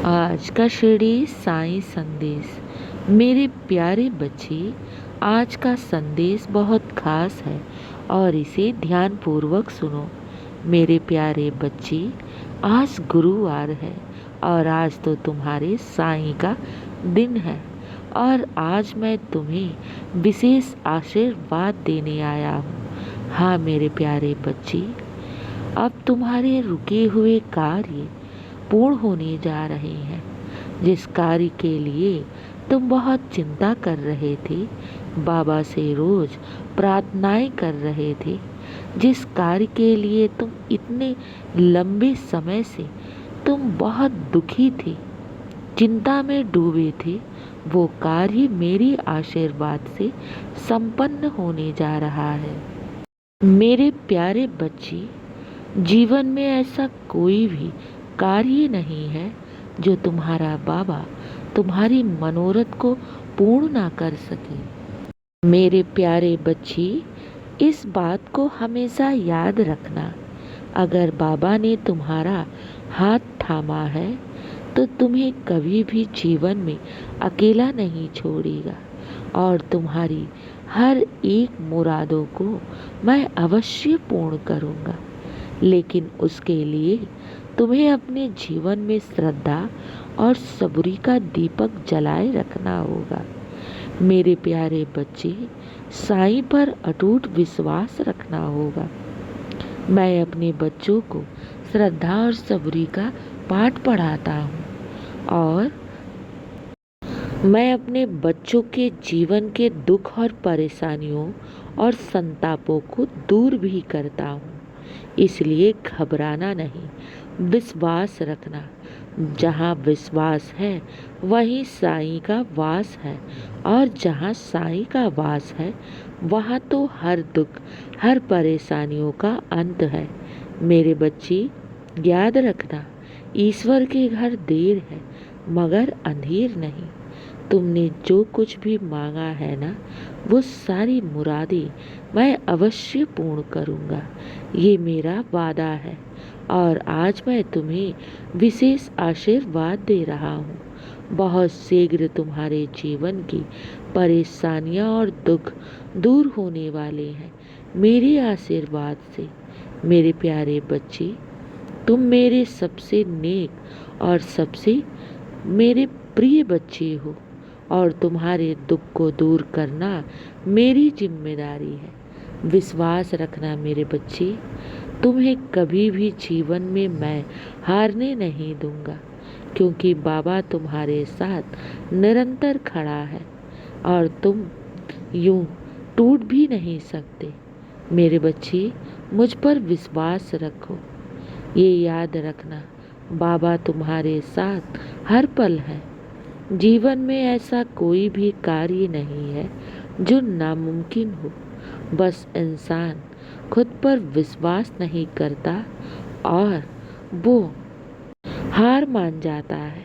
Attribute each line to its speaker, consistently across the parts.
Speaker 1: आज का शिरडी साईं संदेश। मेरे प्यारे बच्चे, आज का संदेश बहुत खास है और इसे ध्यानपूर्वक सुनो। मेरे प्यारे बच्चे, आज गुरुवार है और आज तो तुम्हारे साईं का दिन है और आज मैं तुम्हें विशेष आशीर्वाद देने आया हूँ। हाँ मेरे प्यारे बच्चे, अब तुम्हारे रुके हुए कार्य पूर्ण होने जा रहे हैं। जिस कार्य के लिए तुम बहुत चिंता कर रहे थे, बाबा से रोज प्रार्थनाएं कर रहे थे, जिस कार्य के लिए तुम इतने लंबे समय से तुम बहुत दुखी थे, चिंता में डूबे थे, वो कार्य मेरी आशीर्वाद से संपन्न होने जा रहा है। मेरे प्यारे बच्चे, जीवन में ऐसा कोई भी कार्य नहीं है जो तुम्हारा बाबा तुम्हारी मनोरथ को पूर्ण ना कर सके। मेरे प्यारे बच्चे, इस बात को हमेशा याद रखना। अगर बाबा ने तुम्हारा हाथ थामा है तो तुम्हें कभी भी जीवन में अकेला नहीं छोड़ेगा और तुम्हारी हर एक मुरादों को मैं अवश्य पूर्ण करूँगा। लेकिन उसके लिए तुम्हें अपने जीवन में श्रद्धा और सबूरी का दीपक जलाए रखना होगा। मेरे प्यारे बच्चे, साईं पर अटूट विश्वास रखना होगा। मैं अपने बच्चों को श्रद्धा और सबूरी का पाठ पढ़ाता हूँ और मैं अपने बच्चों के जीवन के दुख और परेशानियों और संतापों को दूर भी करता हूँ। इसलिए घबराना नहीं, विश्वास रखना। जहाँ विश्वास है वहीं साईं का वास है और जहाँ साईं का वास है वहाँ तो हर दुख, हर परेशानियों का अंत है। मेरे बच्चे, याद रखना, ईश्वर के घर देर है मगर अंधेर नहीं। तुमने जो कुछ भी मांगा है ना, वो सारी मुरादें मैं अवश्य पूर्ण करूँगा। ये मेरा वादा है और आज मैं तुम्हें विशेष आशीर्वाद दे रहा हूँ। बहुत शीघ्र तुम्हारे जीवन की परेशानियाँ और दुख दूर होने वाले हैं मेरे आशीर्वाद से। मेरे प्यारे बच्चे, तुम मेरे सबसे नेक और सबसे मेरे प्रिय बच्चे हो और तुम्हारे दुख को दूर करना मेरी जिम्मेदारी है। विश्वास रखना मेरे बच्चे, तुम्हें कभी भी जीवन में मैं हारने नहीं दूंगा, क्योंकि बाबा तुम्हारे साथ निरंतर खड़ा है और तुम यूं टूट भी नहीं सकते। मेरे बच्चे, मुझ पर विश्वास रखो। ये याद रखना, बाबा तुम्हारे साथ हर पल है। जीवन में ऐसा कोई भी कार्य नहीं है जो नामुमकिन हो। बस इंसान खुद पर विश्वास नहीं करता और वो हार मान जाता है।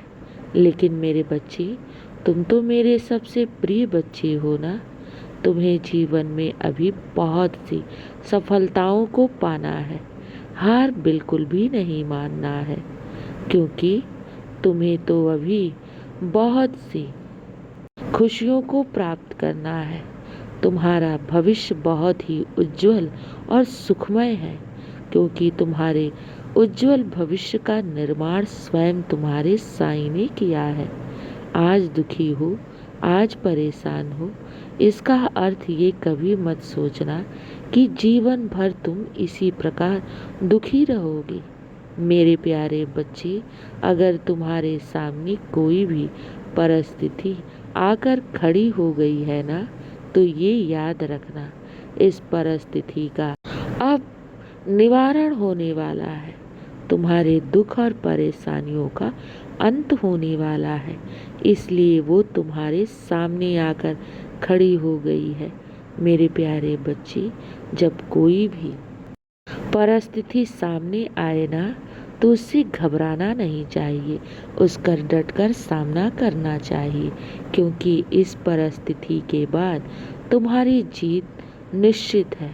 Speaker 1: लेकिन मेरे बच्चे, तुम तो मेरे सबसे प्रिय बच्चे हो ना। तुम्हें जीवन में अभी बहुत सी सफलताओं को पाना है। हार बिल्कुल भी नहीं मानना है, क्योंकि तुम्हें तो अभी बहुत सी खुशियों को प्राप्त करना है। तुम्हारा भविष्य बहुत ही उज्जवल और सुखमय है, क्योंकि तुम्हारे उज्जवल भविष्य का निर्माण स्वयं तुम्हारे साईं ने किया है। आज दुखी हो, आज परेशान हो, इसका अर्थ ये कभी मत सोचना कि जीवन भर तुम इसी प्रकार दुखी रहोगे। मेरे प्यारे बच्चे, अगर तुम्हारे सामने कोई भी परिस्थिति आकर खड़ी हो गई है ना, तो ये याद रखना, इस परिस्थिति का अब निवारण होने वाला है। तुम्हारे दुख और परेशानियों का अंत होने वाला है, इसलिए वो तुम्हारे सामने आकर खड़ी हो गई है। मेरे प्यारे बच्चे, जब कोई भी परिस्थिति सामने आए ना, तो उससे घबराना नहीं चाहिए, उसका डटकर सामना करना चाहिए, क्योंकि इस परिस्थिति के बाद तुम्हारी जीत निश्चित है।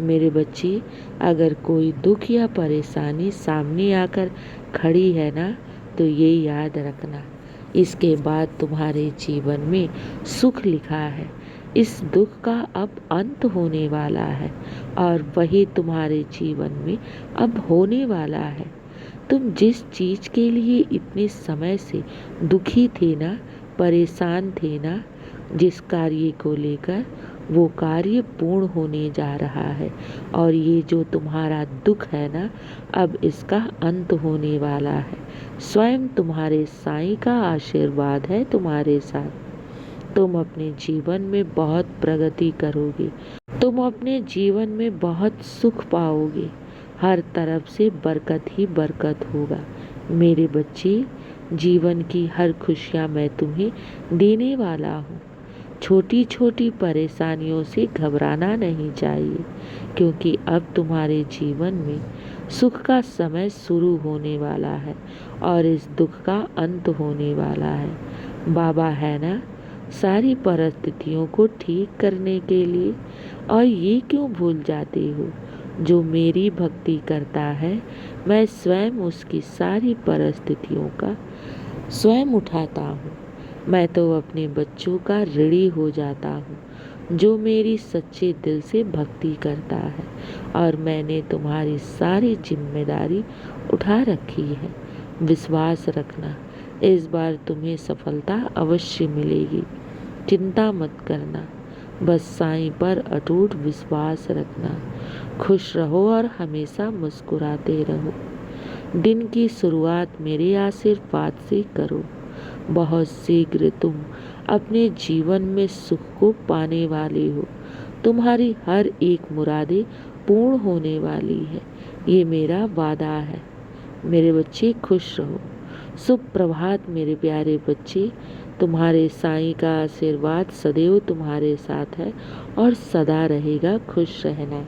Speaker 1: मेरे बच्चे, अगर कोई दुख या परेशानी सामने आकर खड़ी है ना, तो ये याद रखना, इसके बाद तुम्हारे जीवन में सुख लिखा है। इस दुख का अब अंत होने वाला है और वही तुम्हारे जीवन में अब होने वाला है। तुम जिस चीज़ के लिए इतने समय से दुखी थे ना, परेशान थे ना, जिस कार्य को लेकर, वो कार्य पूर्ण होने जा रहा है। और ये जो तुम्हारा दुख है ना, अब इसका अंत होने वाला है। स्वयं तुम्हारे साईं का आशीर्वाद है तुम्हारे साथ। तुम अपने जीवन में बहुत प्रगति करोगे, तुम अपने जीवन में बहुत सुख पाओगे, हर तरफ से बरकत ही बरकत होगा। मेरे बच्चे, जीवन की हर खुशियाँ मैं तुम्हें देने वाला हूँ। छोटी छोटी परेशानियों से घबराना नहीं चाहिए, क्योंकि अब तुम्हारे जीवन में सुख का समय शुरू होने वाला है और इस दुख का अंत होने वाला है। बाबा है ना सारी परिस्थितियों को ठीक करने के लिए। और ये क्यों भूल जाते हो, जो मेरी भक्ति करता है, मैं स्वयं उसकी सारी परिस्थितियों का स्वयं उठाता हूँ। मैं तो अपने बच्चों का ऋणी हो जाता हूँ, जो मेरी सच्चे दिल से भक्ति करता है। और मैंने तुम्हारी सारी जिम्मेदारी उठा रखी है। विश्वास रखना, इस बार तुम्हें सफलता अवश्य मिलेगी। चिंता मत करना, बस साईं पर अटूट विश्वास रखना। खुश रहो और हमेशा मुस्कुराते रहो। दिन की शुरुआत मेरे आशीर्वाद से करो। बहुत शीघ्र तुम अपने जीवन में सुख को पाने वाले हो। तुम्हारी हर एक मुरादें पूर्ण होने वाली है, ये मेरा वादा है। मेरे बच्चे खुश रहो। शुभ प्रभात मेरे प्यारे बच्चे। तुम्हारे साईं का आशीर्वाद सदैव तुम्हारे साथ है और सदा रहेगा। खुश रहना।